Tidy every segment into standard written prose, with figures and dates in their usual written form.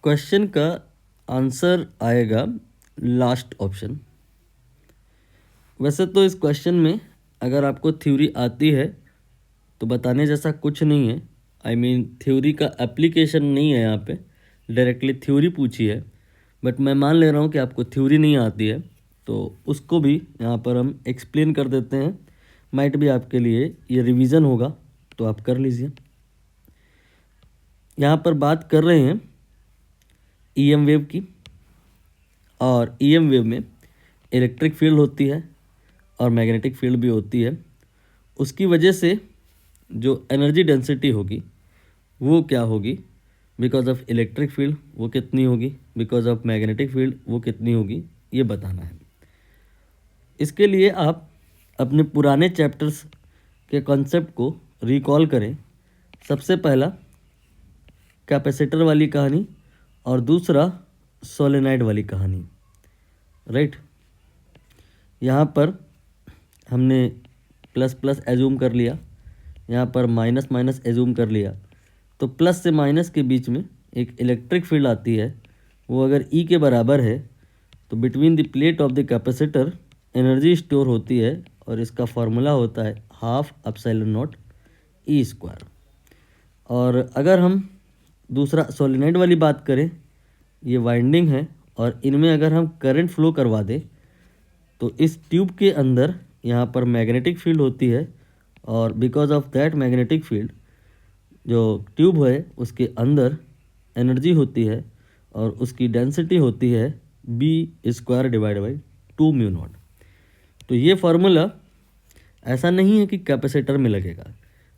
Question का answer आएगा last option. वैसे तो इस क्वेश्चन में अगर आपको थ्योरी आती है तो बताने जैसा कुछ नहीं है। आई मीन थ्योरी का एप्लीकेशन नहीं है, यहाँ पे डायरेक्टली थ्योरी पूछी है। बट मैं मान ले रहा हूँ कि आपको थ्योरी नहीं आती है, तो उसको भी यहाँ पर हम एक्सप्लेन कर देते हैं। माइट भी आपके लिए ये रिवीजन होगा, तो आप कर लीजिए। यहाँ पर बात कर रहे हैं ईएम वेव की, और ईएम वेव में इलेक्ट्रिक फील्ड होती है और मैग्नेटिक फील्ड भी होती है। उसकी वजह से जो एनर्जी डेंसिटी होगी वो क्या होगी, बिकॉज ऑफ इलेक्ट्रिक फील्ड वो कितनी होगी, बिकॉज ऑफ मैग्नेटिक फील्ड वो कितनी होगी, ये बताना है। इसके लिए आप अपने पुराने चैप्टर्स के कॉन्सेप्ट को रिकॉल करें। सबसे पहला कैपेसिटर वाली कहानी और दूसरा सोलेनाइड वाली कहानी, राइट। यहाँ पर हमने प्लस प्लस एज्यूम कर लिया, यहाँ पर माइनस माइनस एज्यूम कर लिया। तो प्लस से माइनस के बीच में एक इलेक्ट्रिक फील्ड आती है, वो अगर ई के बराबर है तो between the plate of the capacitor energy store होती है, और इसका फार्मूला होता है half epsilon not E square. और अगर हम दूसरा सोलेनॉइड वाली बात करें, ये वाइंडिंग है और इनमें अगर हम करंट फ्लो करवा दें तो इस ट्यूब के अंदर यहाँ पर मैग्नेटिक फील्ड होती है, और because of that magnetic field जो ट्यूब है उसके अंदर एनर्जी होती है, और उसकी डेंसिटी होती है B square divide by 2 mu naught. तो ये फार्मूला ऐसा नहीं है कि कैपेसिटर में लगेगा,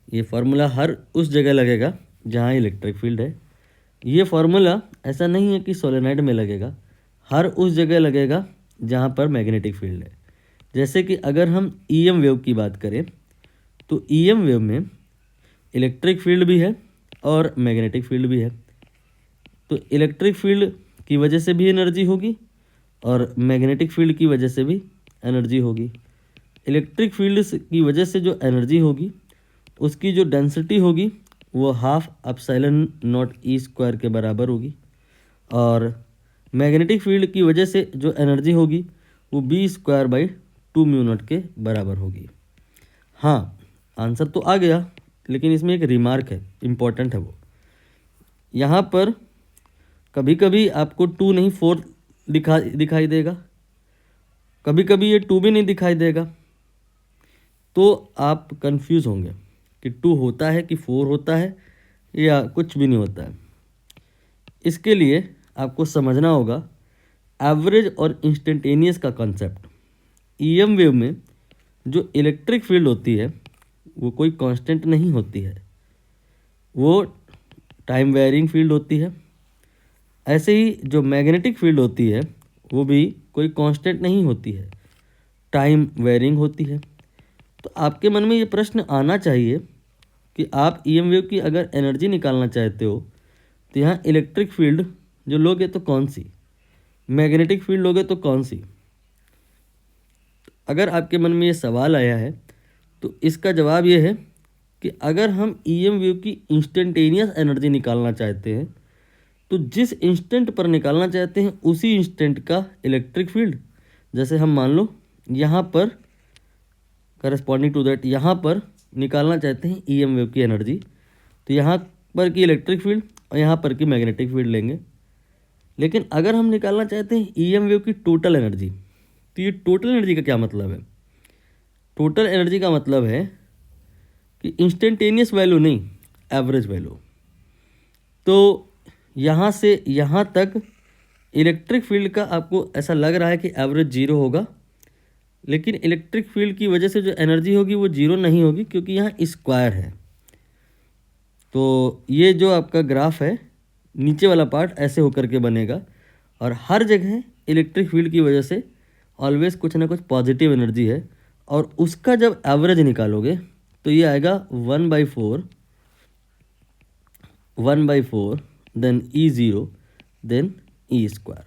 ये फार्मूला हर उस जगह लगेगा जहाँ इलेक्ट्रिक फील्ड है। ये फार्मूला ऐसा नहीं है कि सोलेनॉइड में लगेगा, हर उस जगह लगेगा जहाँ पर मैग्नेटिक फील्ड है। जैसे कि अगर हम ईएम वेव की बात करें तो ईएम वेव में इलेक्ट्रिक फील्ड भी है और मैग्नेटिक फील्ड भी है। तो इलेक्ट्रिक फील्ड की वजह से भी एनर्जी होगी और मैग्नेटिक फील्ड की वजह से भी एनर्जी होगी। इलेक्ट्रिक फील्ड की वजह से जो एनर्जी होगी उसकी जो डेंसिटी होगी वो half epsilon not E square के बराबर होगी, और मैग्नेटिक फील्ड की वजह से जो एनर्जी होगी वो B square by 2 mu naught के बराबर होगी। हाँ, आंसर तो आ गया, लेकिन इसमें एक रिमार्क है, इम्पॉर्टेंट है वो। यहाँ पर कभी कभी आपको 2 नहीं 4 दिखाई देगा, कभी कभी ये 2 भी नहीं दिखाई देगा, तो आप कंफ्यूज होंगे कि 2 होता है कि 4 होता है या कुछ भी नहीं होता है। इसके लिए आपको समझना होगा एवरेज और इंस्टेंटेनियस का कॉन्सेप्ट। ईएम वेव में जो इलेक्ट्रिक फील्ड होती है वो कोई कांस्टेंट नहीं होती है, वो टाइम वेरिंग फील्ड होती है। ऐसे ही जो मैग्नेटिक फील्ड होती है वो भी कोई कांस्टेंट नहीं होती है, टाइम वेरिंग होती है। तो आपके मन में ये प्रश्न आना चाहिए कि आप ईएम वेव की अगर एनर्जी निकालना चाहते हो तो यहाँ इलेक्ट्रिक फील्ड जो लोगे तो कौन सी, मैग्नेटिक फील्ड लोगे तो कौन सी। अगर आपके मन में ये सवाल आया है तो इसका जवाब ये है कि अगर हम ईएम वेव की इंस्टेंटेनियस एनर्जी निकालना चाहते हैं तो जिस इंस्टेंट पर निकालना चाहते हैं उसी इंस्टेंट का इलेक्ट्रिक फील्ड, जैसे हम मान लो यहाँ पर करस्पॉन्डिंग टू दैट यहाँ पर निकालना चाहते हैं ईएम वेव की एनर्जी, तो यहाँ पर की इलेक्ट्रिक फील्ड और यहाँ पर की मैग्नेटिक फील्ड लेंगे। लेकिन अगर हम निकालना चाहते हैं ईएम वेव की टोटल एनर्जी, तो ये टोटल एनर्जी का क्या मतलब है? टोटल एनर्जी का मतलब है कि इंस्टेंटेनियस वैल्यू नहीं, एवरेज वैल्यू। तो यहाँ से यहाँ तक इलेक्ट्रिक फील्ड का आपको ऐसा लग रहा है कि एवरेज 0 होगा, लेकिन इलेक्ट्रिक फील्ड की वजह से जो एनर्जी होगी वो 0 नहीं होगी, क्योंकि यहाँ स्क्वायर है। तो ये जो आपका ग्राफ है नीचे वाला पार्ट ऐसे होकर के बनेगा, और हर जगह इलेक्ट्रिक फील्ड की वजह से ऑलवेज कुछ ना कुछ पॉजिटिव एनर्जी है, और उसका जब एवरेज निकालोगे तो ये आएगा 1/4 then E0 then E square,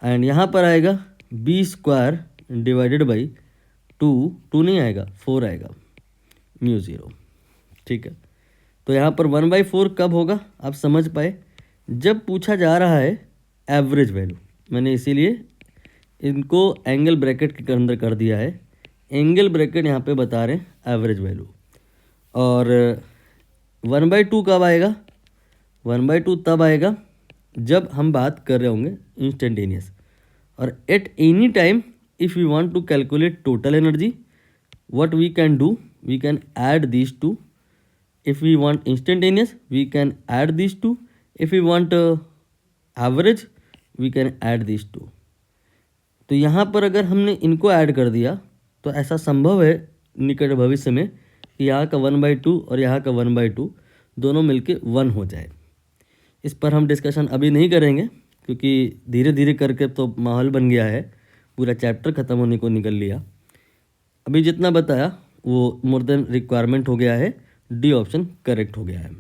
and यहाँ पर आएगा बी स्क्वायर डिवाइडेड बाई 2 नहीं आएगा 4 आएगा म्यू 0। ठीक है, तो यहाँ पर 1/4 कब होगा आप समझ पाए जब पूछा जा रहा है एवरेज वैल्यू, मैंने इसीलिए इनको एंगल ब्रैकेट के अंदर कर दिया है। एंगल ब्रैकेट यहाँ पे बता रहे हैं एवरेज वैल्यू। और 1/2 कब आएगा? 1/2 तब आएगा जब हम बात कर रहे होंगे इंस्टेंटेनियस। और at any time if you want to calculate total energy, what we can do, we can add these two. If we want instantaneous, we can add these two. If we want average, we can add these two. तो यहाँ पर अगर हमने इनको add कर दिया तो ऐसा संभव है निकट भविष्य में कि यहाँ का 1/2 और यहाँ का 1/2 दोनों मिलके 1 हो जाए। इस पर हम डिस्कशन अभी नहीं करेंगे क्योंकि धीरे धीरे करके तो माहौल बन गया है, पूरा चैप्टर ख़त्म होने को निकल लिया। अभी जितना बताया वो मोर देन रिक्वायरमेंट हो गया है, डी ऑप्शन करेक्ट हो गया है।